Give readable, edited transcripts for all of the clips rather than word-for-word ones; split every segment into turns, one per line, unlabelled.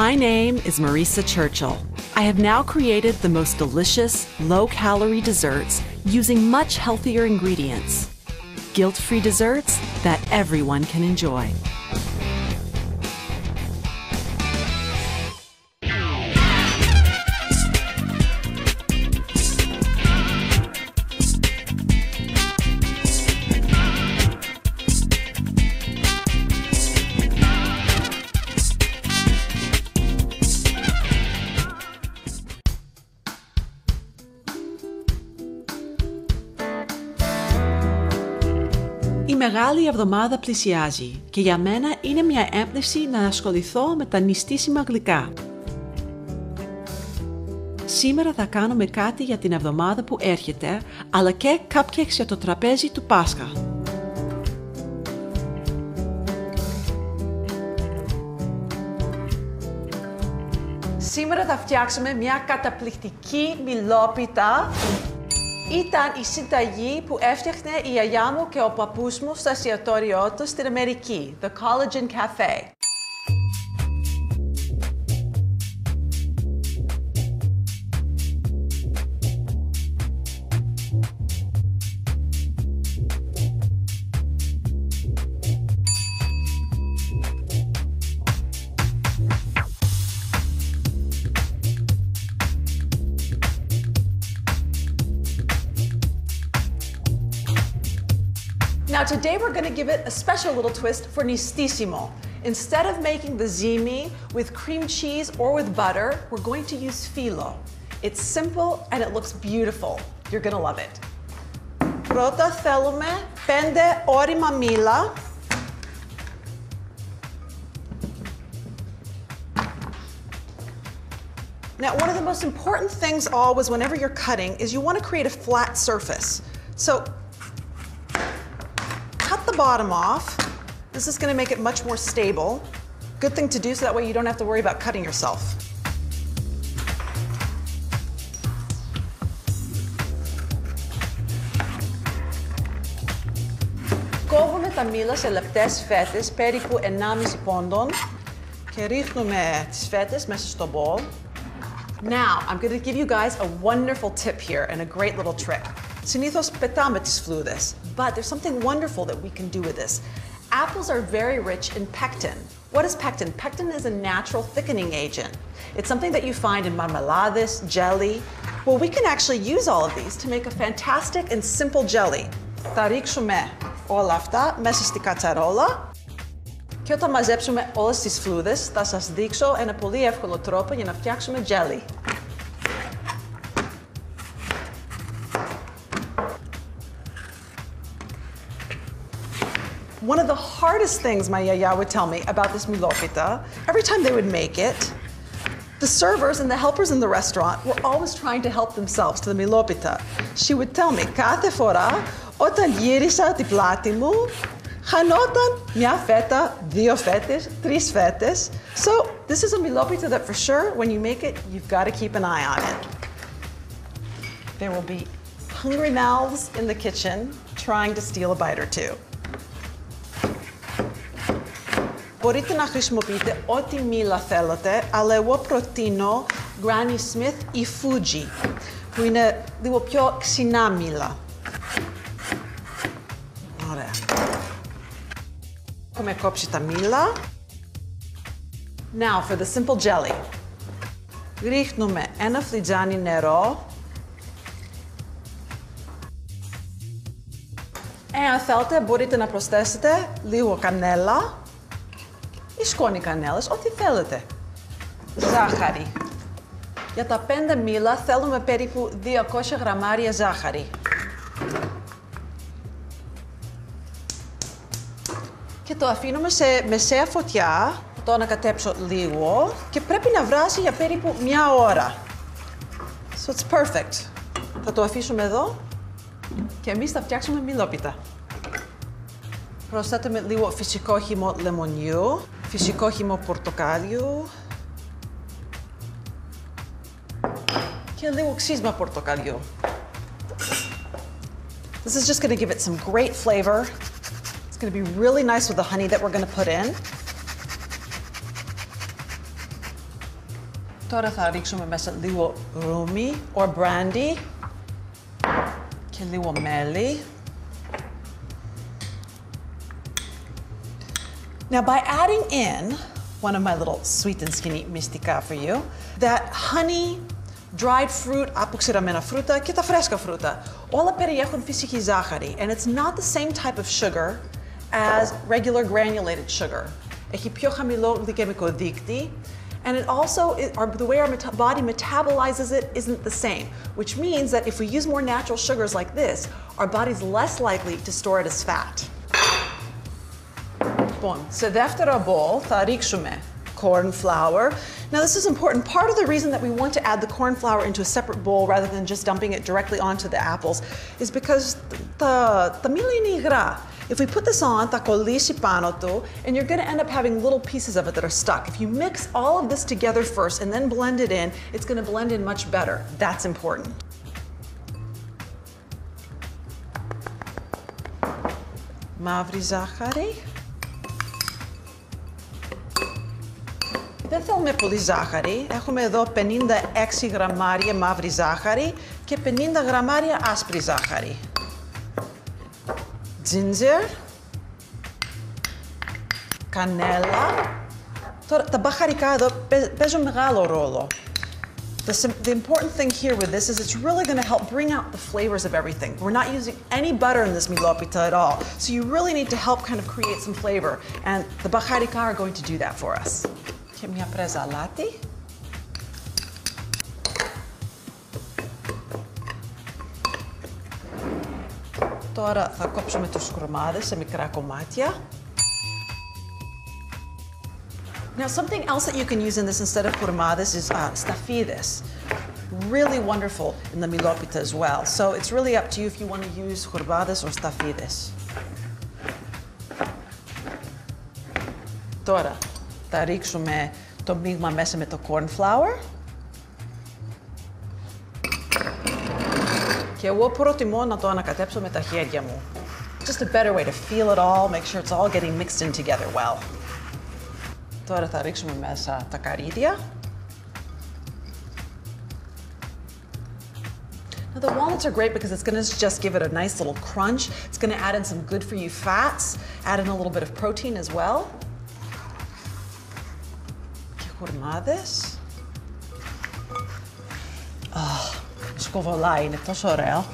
My name is Marisa Churchill. I have now created the most delicious, low-calorie desserts using much healthier ingredients. Guilt-free desserts that everyone can enjoy. Η Μεγάλη Εβδομάδα πλησιάζει και για μένα είναι μια έμπνευση να ασχοληθώ με τα νηστίσιμα γλυκά. Σήμερα θα κάνουμε κάτι για την εβδομάδα που έρχεται, αλλά και cupcakes για το τραπέζι του Πάσχα. Σήμερα θα φτιάξουμε μια καταπληκτική μιλόπιτα. Ήταν η συνταγή που έφτιαχνε η γιαγιά μου και ο παππούς μου στο εστιατόριό του στην Αμερική, The Collagen Cafe. Now today we're going to give it a special little twist for nistissimo. Instead of making the zimi with cream cheese or with butter, we're going to use phyllo. It's simple and it looks beautiful. You're going to love it. Πρώτα θέλουμε 5 όρημα μήλα. Now one of the most important things always whenever you're cutting is you want to create a flat surface. So cut the bottom off. This is going to make it much more stable. Good thing to do so that way you don't have to worry about cutting yourself. Κόβουμε τα μήλα σε λεπτές φέτες, περίπου 1,5 πόντων και ρίχνουμε τις φέτες μέσα στο μπολ. Now, I'm going to give you guys a wonderful tip here and a great little trick. Συνήθως πετάμε τις φλούδες, but there's something wonderful that we can do with this. Apples are very rich in pectin. What is pectin? Pectin is a natural thickening agent. It's something that you find in marmelades, jelly. Well, we can actually use all of these to make a fantastic and simple jelly. Θα ρίξουμε όλα αυτά μέσα στη κατσαρόλα και όταν μαζέψουμε όλες τις φλούδες θα σας δείξω ένα πολύ εύκολο τρόπο για να φτιάξουμε jelly. One of the hardest things my yaya would tell me about this milopita, every time they would make it, the servers and the helpers in the restaurant were always trying to help themselves to the milopita. She would tell me, κάθε φορά όταν γύρισα την πλάτη μου, χανόταν μια φέτα, 2 φέτες, 3 φέτες. So this is a milopita that for sure, when you make it, you've got to keep an eye on it. There will be hungry mouths in the kitchen trying to steal a bite or two. Μπορείτε να χρησιμοποιείτε ό,τι μήλα θέλετε, αλλά εγώ προτείνω Granny Smith ή Fuji, που είναι λίγο πιο ξινά μήλα. Ωραία. Έχουμε κόψει τα μήλα. Now for the simple jelly. Ρίχνουμε ένα φλιτζάνι νερό. Εάν θέλετε, μπορείτε να προσθέσετε λίγο κανέλα ή σκόνη κανέλας, ό,τι θέλετε. Ζάχαρη. Για τα 5 μήλα θέλουμε περίπου 200 γραμμάρια ζάχαρη. Και το αφήνουμε σε μεσαία φωτιά, το ανακατέψω λίγο και πρέπει να βράσει για περίπου 1 ώρα. So it's perfect. Θα το αφήσουμε εδώ και εμείς θα φτιάξουμε μιλόπιτα. Προσθέτουμε λίγο φυσικό χυμό λεμονιού, φυσικό χυμό πορτοκάλιου και λίγο ξύσμα πορτοκαλιού. This is just going to give it some great flavor. It's going to be really nice with the honey that we're going to put in. Τώρα θα ρίξουμε μέσα λίγο ρούμι or brandy και λίγο μέλι. Now by adding in one of my little sweet and skinny mystica for you, that honey, dried fruit, αποξηραμένα φρούτα και τα φρέσκα φρούτα, όλα περιέχουν φυσική ζάχαρη and it's not the same type of sugar as regular granulated sugar. Έχει πιο χαμηλό γλυκαιμικό δείκτη. And it also, the way our body metabolizes it isn't the same, which means that if we use more natural sugars like this, our body's less likely to store it as fat. Λοιπόν, σε δεύτερο bowl θα ρίξουμε corn flour. Now this is important. Part of the reason that we want to add the corn flour into a separate bowl rather than just dumping it directly onto the apples is because the μήλι είναι υγρά. If we put this on, θα κολλήσει πάνω του, and you're going to end up having little pieces of it that are stuck. If you mix all of this together first and then blend it in, it's going to blend in much better. That's important. Μαύρη ζάχαρη. Δεν θέλουμε πολύ ζάχαρη. Έχουμε εδώ 56 γραμμάρια μαύρη ζάχαρη και 50 γραμμάρια άσπρη ζάχαρη. Ginger, κανέλα. Τώρα τα μπαχαρικά εδώ παίζουν μεγάλο ρόλο. The important thing here with this is it's really going to help bring out the flavors of everything. We're not using any butter in this milopita at all, so you really need to help kind of create some flavor, and the μπαχαρικά are going to do that for us. Και μια πρέζα αλάτι. Τώρα θα κόψουμε τους χρωμάδες σε μικρά κομμάτια. Now something else that you can use in this instead of χρωμάδες is σταφίδες. Really wonderful in the milopita as well. So it's really up to you if you want to use χρωμάδες or σταφίδες. Τώρα θα ρίξουμε το μείγμα μέσα με το corn flour. Και εγώ προτιμώ να το ανακατέψω με τα χέρια μου. Just a better way to feel it all, make sure it's all getting mixed in together well. Τώρα θα ρίξουμε μέσα τα καρύδια. Now the walnuts are great because it's going to just give it a nice little crunch. It's going to add in some good for you fats, add in a little bit of protein as well. Και χουρμάδες. Σκοβολάει, είναι τόσο ωραίο.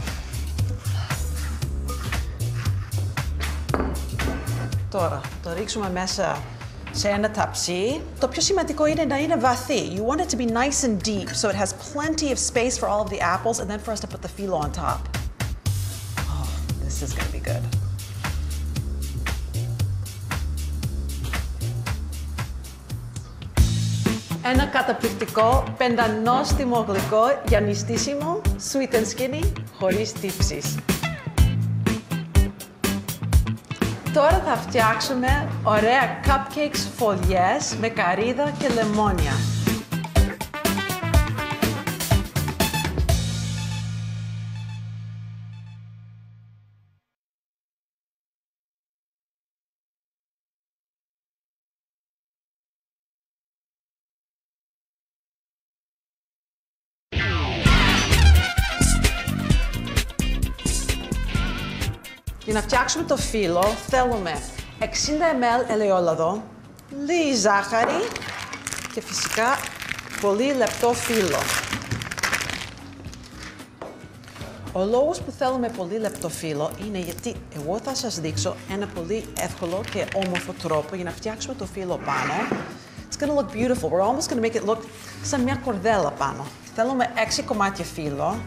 Τώρα, το ρίξουμε μέσα σε ένα ταψί. Το πιο σημαντικό είναι να είναι βαθύ. You want it to be nice and deep, so it has plenty of space for all of the apples and then for us to put the filo on top. Oh, this is going to be good. Ένα καταπληκτικό, πεντανόστιμο γλυκό για νηστίσιμο, sweet and skinny, χωρίς τύψεις. Τώρα θα φτιάξουμε ωραία cupcakes φωλιές με καρύδα και λεμόνια. Για να φτιάξουμε το φύλλο θέλουμε 60 ml ελαιόλαδο, λίγη ζάχαρη και φυσικά πολύ λεπτό φύλλο. Ο λόγος που θέλουμε πολύ λεπτό φύλλο είναι γιατί εγώ θα σας δείξω ένα πολύ εύκολο και όμορφο τρόπο για να φτιάξουμε το φύλλο πάνω. It's going to look beautiful. We're almost going to make it look σαν μια κορδέλα πάνω. Θέλουμε 6 κομμάτια φύλλο.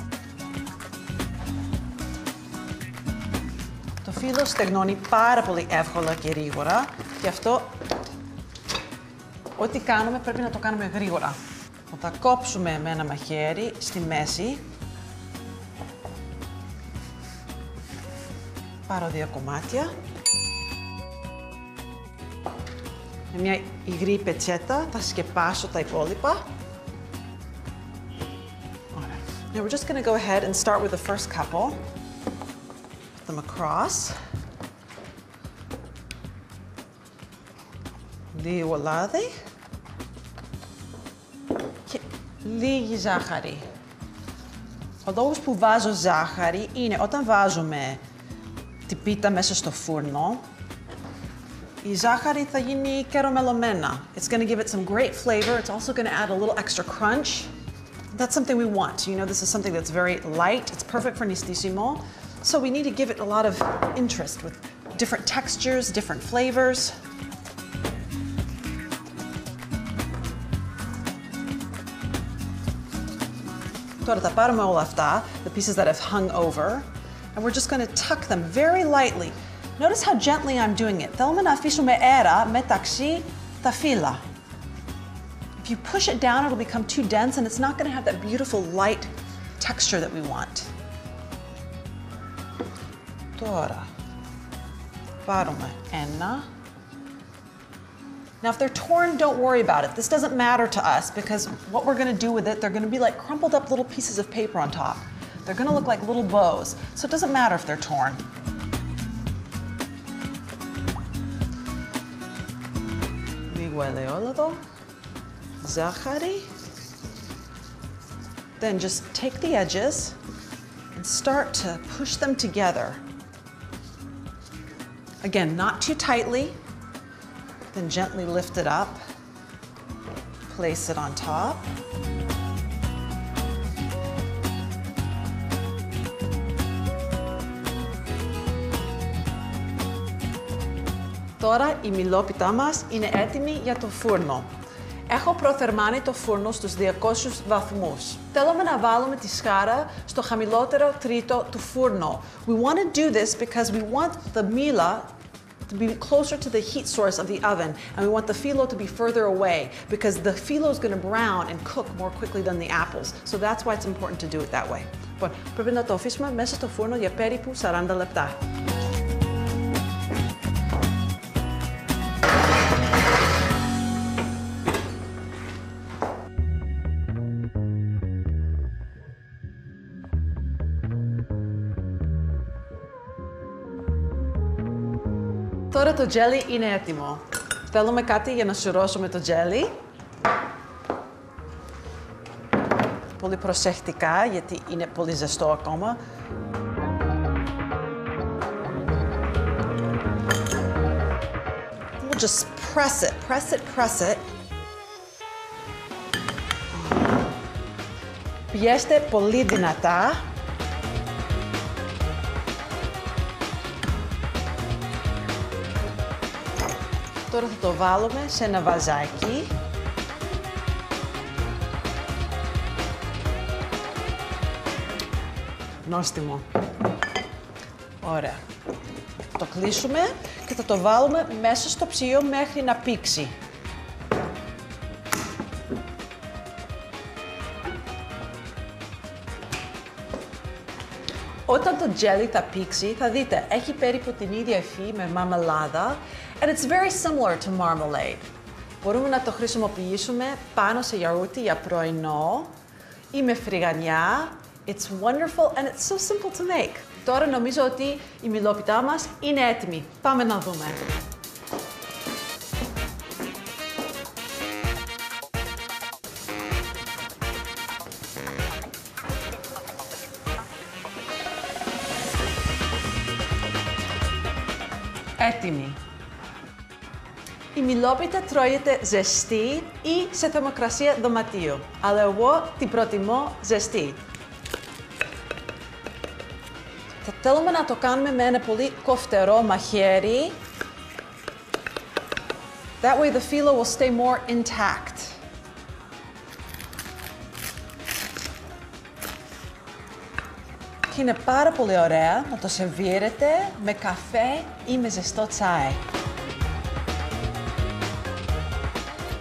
Το φύλλο στεγνώνει πάρα πολύ εύκολα και γρήγορα, γι' αυτό ό,τι κάνουμε πρέπει να το κάνουμε γρήγορα. Θα τα κόψουμε με ένα μαχαίρι στη μέση. Πάρω 2 κομμάτια. Με μια υγρή πετσέτα θα σκεπάσω τα υπόλοιπα. Now we're just going to go ahead and start with the first couple. Put them across. Λίγο λάδι. Και λίγη ζάχαρη. Ο λόγος που βάζω ζάχαρη είναι όταν βάζουμε την πίτα μέσα στο φούρνο, η ζάχαρη θα γίνει κερομελωμένα. It's going to give it some great flavor. It's also going to add a little extra crunch. That's something we want. You know, this is something that's very light. It's perfect for nistissimo. So we need to give it a lot of interest with different textures, different flavors. Τώρα θα πάρουμε όλα αυτά, the pieces that have hung over, and we're just going to tuck them very lightly. Notice how gently I'm doing it. Θέλουμε να αφήσουμε αέρα μεταξύ τα φύλλα. If you push it down, it'll become too dense and it's not going to have that beautiful light texture that we want. Τώρα, πάρουμε ένα. Now, if they're torn, don't worry about it. This doesn't matter to us because what we're going to do with it, they're going to be like crumpled up little pieces of paper on top. They're going to look like little bows. So it doesn't matter if they're torn. Λίγο ελαιόλαδο, ζάχαρη. Then just take the edges and start to push them together. Again, not too tightly. Then gently lift it up, place it on top. Τώρα η μιλόπιτά μας είναι έτοιμη για το φούρνο. Έχω προθερμάνει το φούρνο στους 200 βαθμούς. Θέλουμε να βάλουμε τη σκάρα στο χαμηλότερο τρίτο του φούρνου. We want to do this because we want the mila to be closer to the heat source of the oven, and we want the phyllo to be further away because the phyllo is going to brown and cook more quickly than the apples. So that's why it's important to do it that way. Λοιπόν, πρέπει να το αφήσουμε μέσα στο φούρνο για περίπου 40 λεπτά. Τώρα το τζέλι είναι έτοιμο. Θέλουμε κάτι για να σουρώσουμε το τζέλι. Πολύ προσεκτικά, γιατί είναι πολύ ζεστό ακόμα. We'll just press it, press it, press it. Πιέστε πολύ δυνατά. Τώρα θα το βάλουμε σε ένα βαζάκι. Νόστιμο. Ωραία. Το κλείσουμε και θα το βάλουμε μέσα στο ψυγείο μέχρι να πήξει. Όταν το τζέλι θα πήξει, θα δείτε, έχει περίπου την ίδια υφή με μαρμελάδα and it's very similar to marmalade. Μπορούμε να το χρησιμοποιήσουμε πάνω σε γιαούρτι για πρωινό ή με φρυγανιά. It's wonderful and it's so simple to make. Τώρα νομίζω ότι η μιλόπιτά μας είναι έτοιμη. Πάμε να δούμε. Έτοιμη. Η μιλόπιτα τρώγεται ζεστή ή σε θερμοκρασία δωματίου, αλλά εγώ την προτιμώ ζεστή. Θα θέλουμε να το κάνουμε με ένα πολύ κοφτερό μαχαίρι. That way the phyllo will stay more intact. Και είναι πάρα πολύ ωραία να το σερβίρετε με καφέ ή με ζεστό τσάι.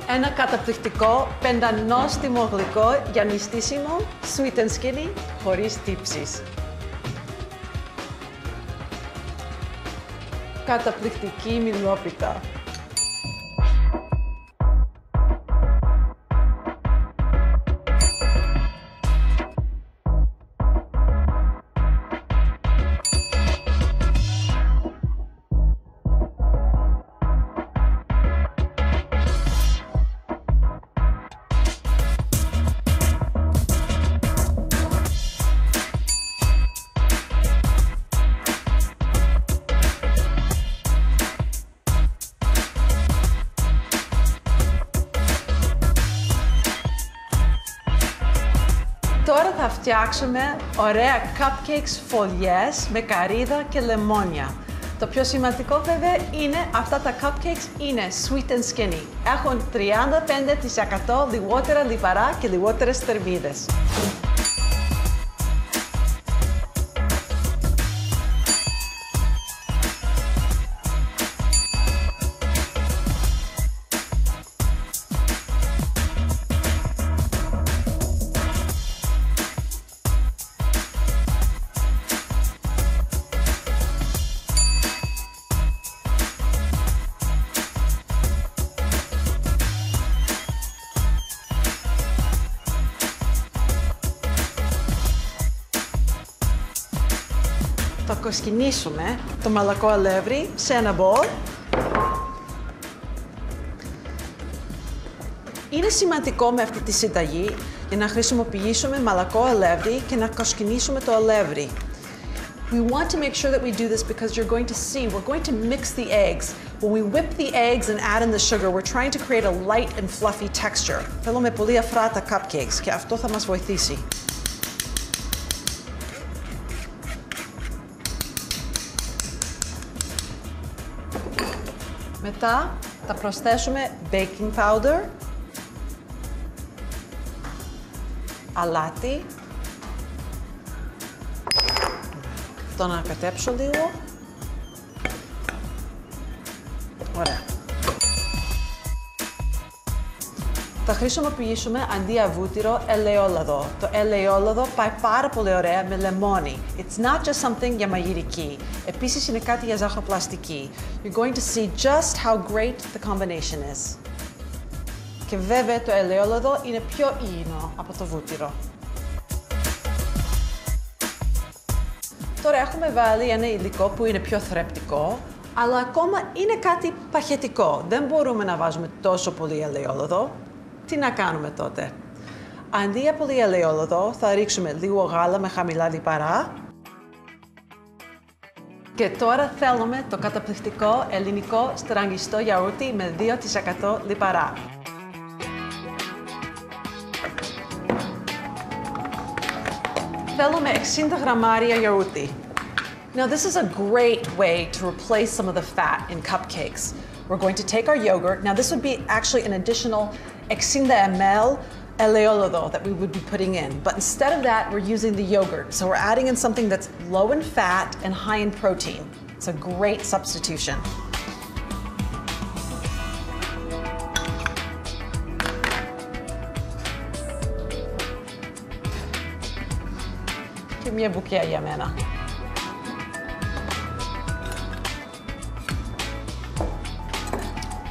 Ένα καταπληκτικό πεντανόστιμο γλυκό για νηστίσιμο, sweet and skinny, χωρίς τύψεις. Καταπληκτική μιλόπιτα. Τώρα θα φτιάξουμε ωραία cupcakes φωλιές με καρύδα και λεμόνια. Το πιο σημαντικό βέβαια είναι αυτά τα cupcakes είναι sweet and skinny. Έχουν 35% λιγότερα λιπαρά και λιγότερες θερμίδες. Θα κοσκινήσουμε το μαλακό αλεύρι σε ένα μπολ. Είναι σημαντικό με αυτή τη συνταγή για να χρησιμοποιήσουμε μαλακό αλεύρι και να κοσκινήσουμε το αλεύρι. We want to make sure that we do this because you're going to see, we're going to mix the eggs. When we whip the eggs and add in the sugar, we're trying to create a light and fluffy texture. Θέλουμε πολύ αφρά τα cupcakes και αυτό θα μας βοηθήσει. Μετά θα προσθέσουμε baking powder, αλάτι, το να κατέψω λίγο. Ωραία. Θα χρησιμοποιήσουμε αντί αβούτυρο ελαιόλαδο. Το ελαιόλαδο πάει πάρα πολύ ωραία με λεμόνι. It's not just something για μαγειρική. Επίσης είναι κάτι για ζαχαροπλαστική. You're going to see just how great the combination is. Και βέβαια το ελαιόλαδο είναι πιο υγιεινό από το βούτυρο. Τώρα έχουμε βάλει ένα υλικό που είναι πιο θρεπτικό, αλλά ακόμα είναι κάτι παχετικό. Δεν μπορούμε να βάζουμε τόσο πολύ ελαιόλαδο. Τι να κάνουμε τότε? Αντί για πολύ ελαιόλαδο, θα ρίξουμε λίγο γάλα με χαμηλά λιπαρά. Και τώρα θέλουμε το καταπληκτικό ελληνικό στραγγιστό γιαούρτι με 2% λιπαρά. Θέλουμε 60 γραμμάρια γιαούρτι. Now this is a great way to replace some of the fat in cupcakes. We're going to take our yogurt. Now this would be actually an additional 60 ml elleolado that we would be putting in. But instead of that, we're using the yogurt. So we're adding in something that's low in fat and high in protein. It's a great substitution. Και μια μπουκιά για μένα.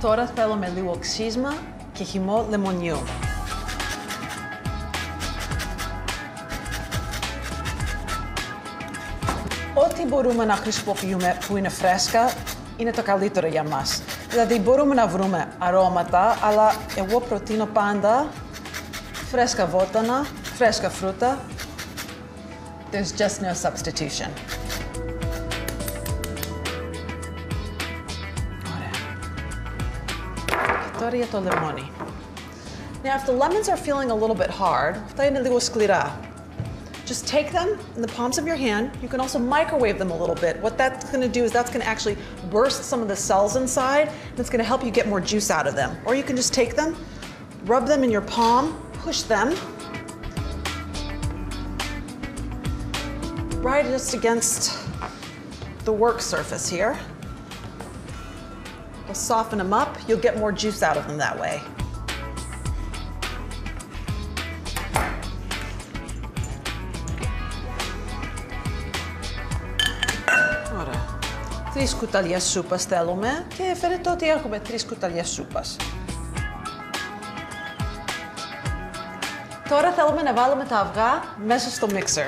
Τώρα θέλουμε λίγο ξύσμα και χυμό λεμονιού. Ό,τι μπορούμε να χρησιμοποιούμε που είναι φρέσκα είναι το καλύτερο για μας. Δηλαδή μπορούμε να βρούμε αρώματα, αλλά εγώ προτείνω πάντα φρέσκα βότανα, φρέσκα φρούτα. There's just no substitution. Τώρα για το λεμόνι. Now, if the lemons are feeling a little bit hard, αυτά είναι λίγο σκληρά. Just take them in the palms of your hand. You can also microwave them a little bit. What that's going to do is that's going to actually burst some of the cells inside, and it's going to help you get more juice out of them. Or you can just take them, rub them in your palm, push them, right just against the work surface here. We'll soften them up. You'll get more juice out of them that way. Ωραία. 3 κουταλιά σούπας θέλουμε και φαίνεται ότι έχουμε 3 κουταλιά σούπας. Τώρα θέλουμε να βάλουμε τα αυγά μέσα στο μίξερ.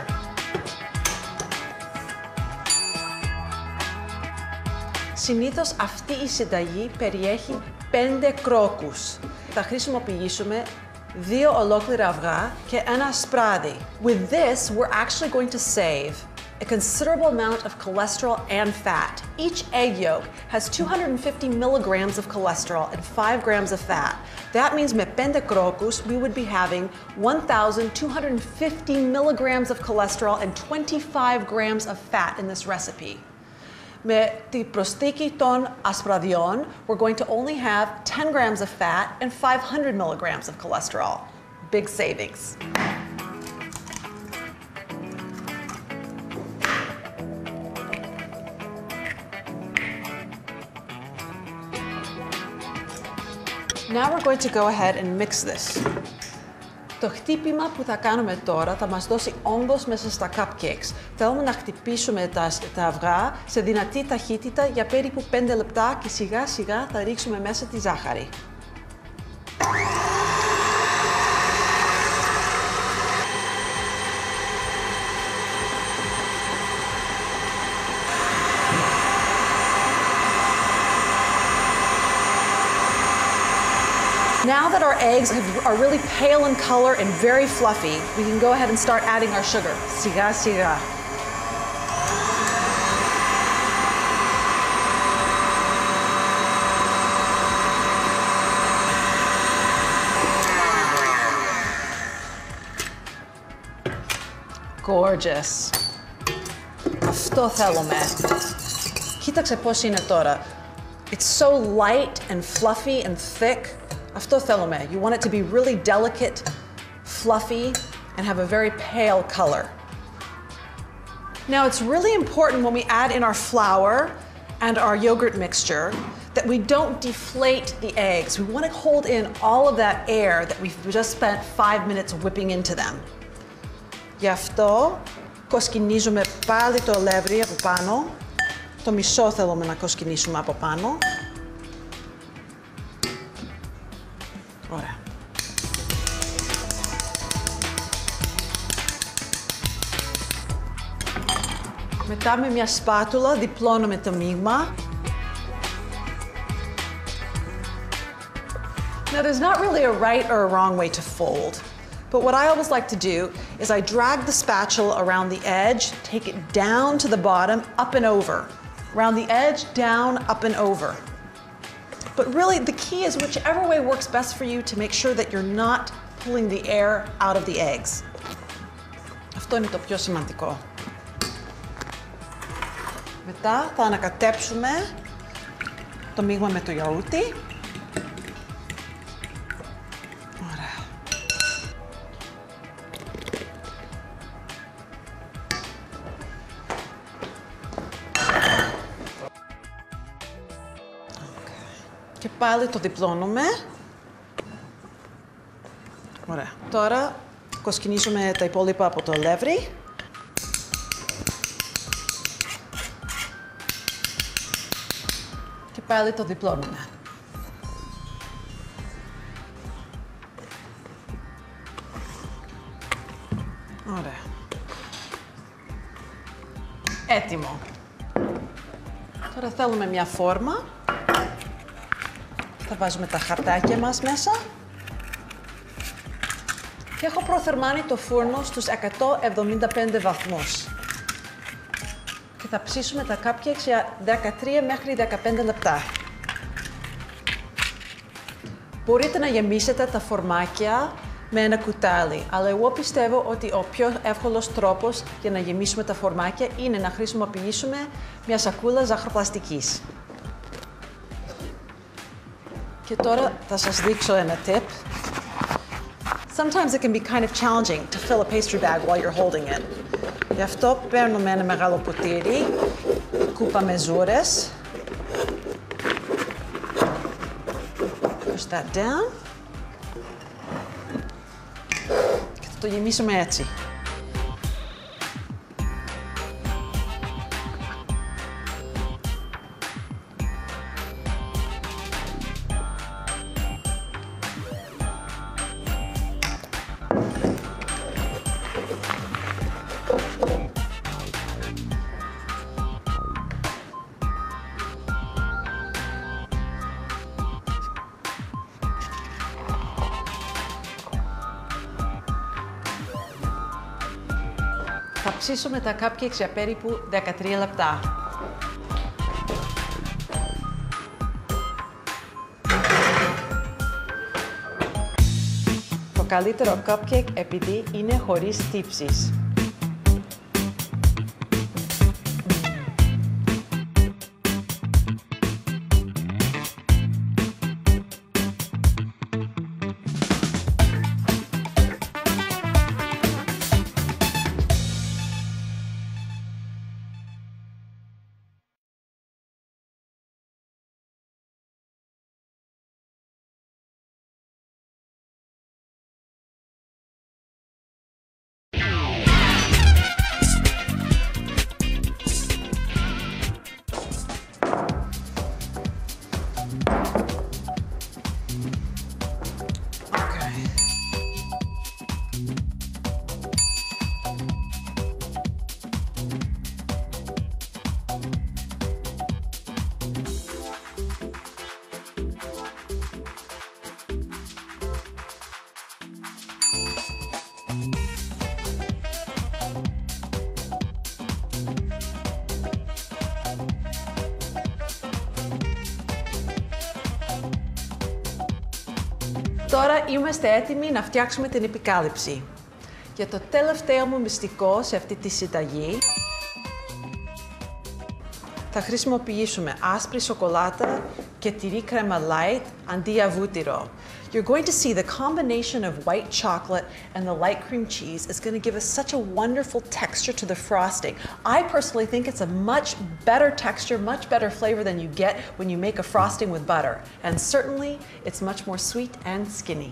Συνήθως αυτή η συνταγή περιέχει 5 κρόκους. Θα χρησιμοποιήσουμε 2 ολόκληρα αυγά και ένα σπράδι. With this, we're actually going to save a considerable amount of cholesterol and fat. Each egg yolk has 250 milligrams of cholesterol and 5 grams of fat. That means με 5 κρόκους we would be having 1,250 milligrams of cholesterol and 25 grams of fat in this recipe. Με την προσθήκη των ασπραδιών, we're going to only have 10 grams of fat and 500 milligrams of cholesterol. Big savings. Now we're going to go ahead and mix this. Το χτύπημα που θα κάνουμε τώρα θα μας δώσει όγκος μέσα στα cupcakes. Θέλουμε να χτυπήσουμε τα αυγά σε δυνατή ταχύτητα για περίπου 5 λεπτά και σιγά σιγά θα ρίξουμε μέσα τη ζάχαρη. Now that our eggs are really pale in color and very fluffy, we can go ahead and start adding our sugar. Σιγά σιγά. Gorgeous. Αυτό θέλουμε. Κοίταξε πώς είναι τώρα. It's so light and fluffy and thick. Αυτό θέλουμε. You want it to be really delicate, fluffy, and have a very pale color. Now it's really important when we add in our flour and our yogurt mixture that we don't deflate the eggs. We want to hold in all of that air that we've just spent 5 minutes whipping into them. Γι' αυτό κοσκινίζουμε πάλι το αλεύρι από πάνω. Το μισό θέλουμε να κοσκινίσουμε από πάνω. Ωραία. Μετά με μια σπάτουλα διπλώνουμε το μείγμα. Now there's not really a right or a wrong way to fold. But what I always like to do is I drag the spatula around the edge, take it down to the bottom, up and over. Around the edge, down, up and over. But really, the key is whichever way works best for you to make sure that you're not pulling the air out of the eggs. Αυτό είναι το πιο σημαντικό. Μετά θα ανακατέψουμε το μείγμα με το γιαούρτι. Ωραία. Και πάλι το διπλώνουμε. Ωραία. Τώρα κοσκινίζουμε τα υπόλοιπα από το αλεύρι. Και πάλι το διπλώνουμε. Ωραία. Έτοιμο. Τώρα θέλουμε μια φόρμα. Θα βάζουμε τα χαρτάκια μας μέσα. Και έχω προθερμάνει το φούρνο στους 175 βαθμούς. Και θα ψήσουμε τα cupcakes για 13 μέχρι 15 λεπτά. Μπορείτε να γεμίσετε τα φορμάκια με ένα κουτάλι, αλλά εγώ πιστεύω ότι ο πιο εύκολος τρόπος για να γεμίσουμε τα φορμάκια είναι να χρησιμοποιήσουμε μια σακούλα ζαχαροπλαστικής. Και τώρα θα σας δείξω ένα tip. Sometimes it can be kind of challenging to fill a pastry bag while you're holding it. Γι' αυτό παίρνουμε ένα μεγάλο ποτήρι, κούπα μεζούρες. Push that down. Και θα το γεμίσουμε έτσι. ψήσουμε τα cupcakes για περίπου 13 λεπτά. Το καλύτερο cupcake επειδή είναι χωρίς τύψεις. Τώρα είμαστε έτοιμοι να φτιάξουμε την επικάλυψη. Για το τελευταίο μου μυστικό σε αυτή τη συνταγή θα χρησιμοποιήσουμε άσπρη σοκολάτα και τυρί κρέμα light αντί για βούτυρο. You're going to see the combination of white chocolate and the light cream cheese is going to give us such a wonderful texture to the frosting. I personally think it's a much better texture, much better flavor than you get when you make a frosting with butter. And certainly, it's much more sweet and skinny.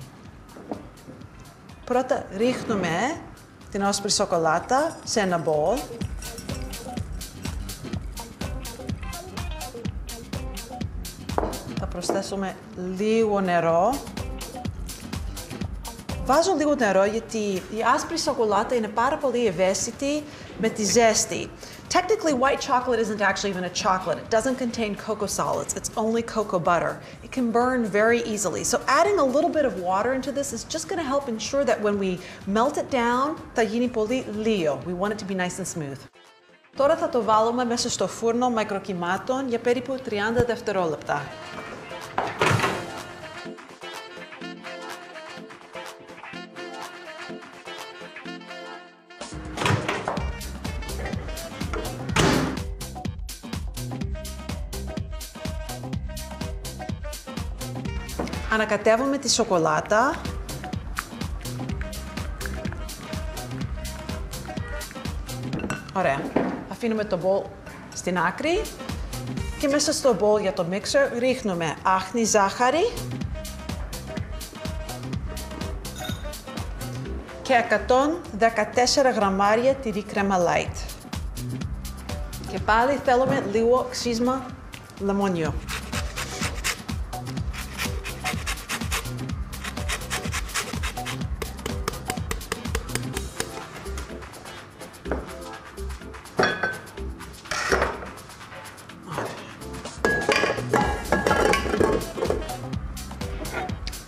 Πρώτα ρίχνουμε την άσπρη σοκολάτα σε ένα μπολ. Θα προσθέσουμε λίγο νερό. Βάζω λίγο νερό γιατί η άσπρη σοκολάτα είναι πάρα πολύ ευαίσθητη με τη ζέστη. Technically, white chocolate isn't actually even a chocolate. It doesn't contain cocoa solids. It's only cocoa butter. It can burn very easily. So adding a little bit of water into this is just going to help ensure that when we melt it down, θα γίνει πολύ λίο. We want it to be nice and smooth. Τώρα θα το βάλουμε μέσα στο φούρνο μικροκυμάτων για περίπου 30 δευτερόλεπτα. Ανακατεύουμε τη σοκολάτα. Ωραία. Αφήνουμε το μπολ στην άκρη και μέσα στο μπολ για το mixer ρίχνουμε άχνη ζάχαρη και 114 γραμμάρια τυρί κρέμα light. Και πάλι θέλουμε λίγο ξύσμα λεμονιού.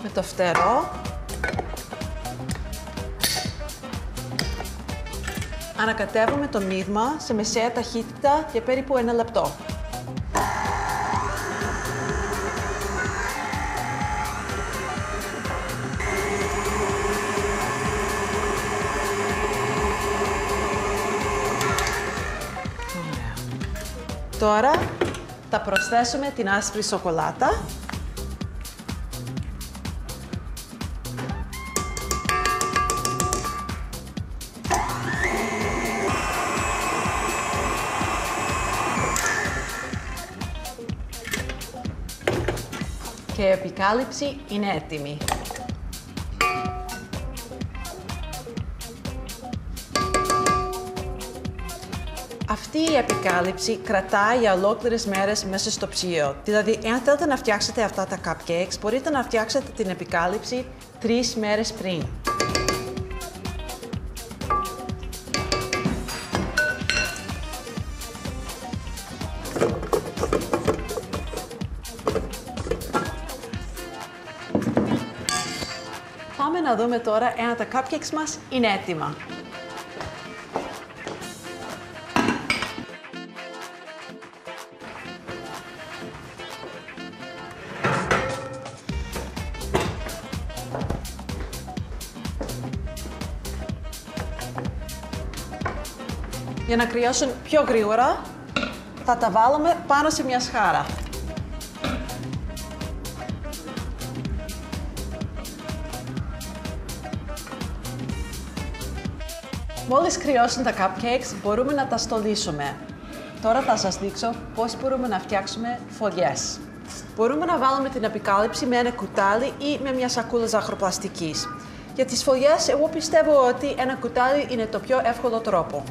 Με το φτερό ανακατεύουμε το μείγμα σε μεσαία ταχύτητα για περίπου 1 λεπτό. Τώρα θα προσθέσουμε την άσπρη σοκολάτα. Και η επικάλυψη είναι έτοιμη. Αυτή η επικάλυψη κρατάει για ολόκληρες μέρες μέσα στο ψυγείο. Δηλαδή, εάν θέλετε να φτιάξετε αυτά τα cupcakes, μπορείτε να φτιάξετε την επικάλυψη 3 μέρες πριν. Πάμε να δούμε τώρα εάν τα cupcakes μας είναι έτοιμα. Για να κρυώσουν πιο γρήγορα, θα τα βάλουμε πάνω σε μια σχάρα. Μόλις κρυώσουν τα cupcakes, μπορούμε να τα στολίσουμε. Τώρα θα σας δείξω πώς μπορούμε να φτιάξουμε φωλιές. Μπορούμε να βάλουμε την επικάλυψη με ένα κουτάλι ή με μια σακούλα ζαχαροπλαστικής. Για τις φωλιές, εγώ πιστεύω ότι ένα κουτάλι είναι το πιο εύκολο τρόπο.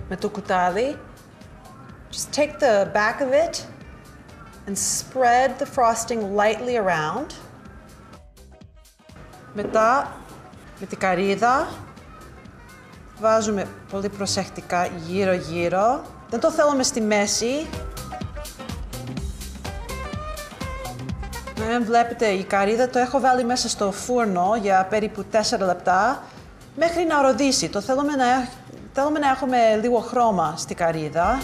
Με το κουτάλι, just take the back of it and spread the frosting lightly around. Μετά, με την καρύδα, βάζουμε πολύ προσεκτικά γύρω-γύρω. Δεν το θέλουμε στη μέση. Βλέπετε, η καρύδα το έχω βάλει μέσα στο φούρνο για περίπου 4 λεπτά μέχρι να οροδήσει. Το θέλουμε να έχουμε λίγο χρώμα στη καρύδα.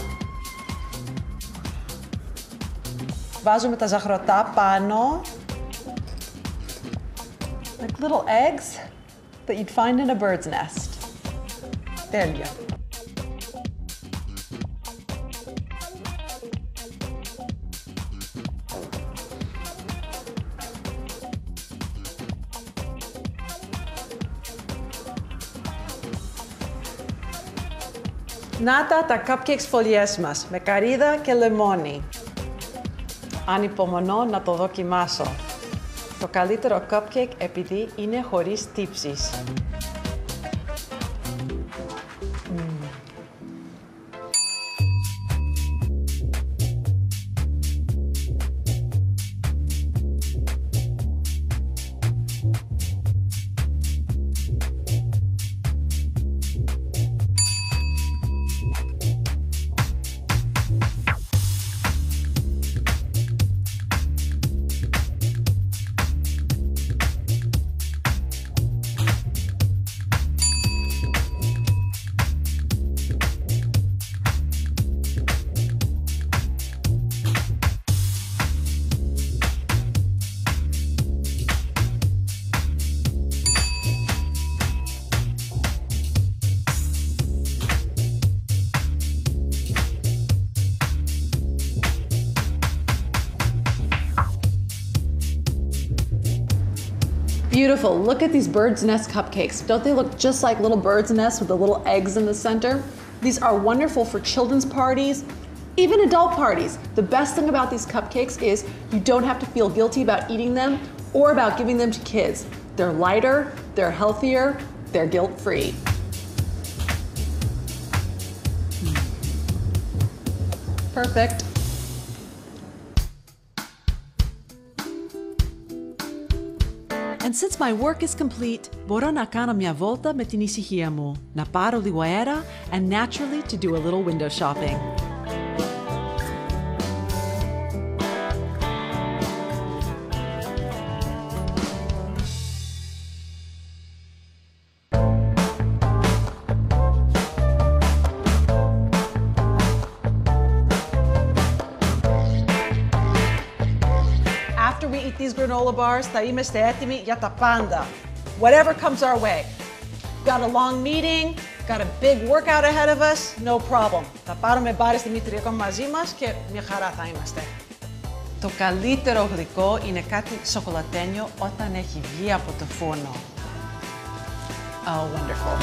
Βάζουμε τα ζαχαρωτά πάνω. Like little eggs that you'd find in a bird's nest. Τέλεια. Να τα cupcakes φωλιές μας, με καρύδα και λεμόνι. Ανυπομονώ να το δοκιμάσω. Το καλύτερο cupcake επειδή είναι χωρίς τύψεις. Beautiful. Look at these bird's nest cupcakes. Don't they look just like little bird's nests with the little eggs in the center? These are wonderful for children's parties, even adult parties. The best thing about these cupcakes is you don't have to feel guilty about eating them or about giving them to kids. They're lighter, they're healthier, they're guilt-free. Perfect. And since my work is complete, μπορώ να κάνω μια βόλτα με την ησυχία μου, να πάρω λίγο αέρα and naturally to do a little window shopping. After we eat these granola bars, θα είμαστε έτοιμοι για τα πάντα. Whatever comes our way. Got a long meeting, got a big workout ahead of us, no problem. Θα πάρουμε μπάρες δημητριακό μαζί μας και μια χαρά θα είμαστε. Το καλύτερο γλυκό είναι κάτι σοκολατένιο όταν έχει βγει από το φούρνο. Oh, wonderful.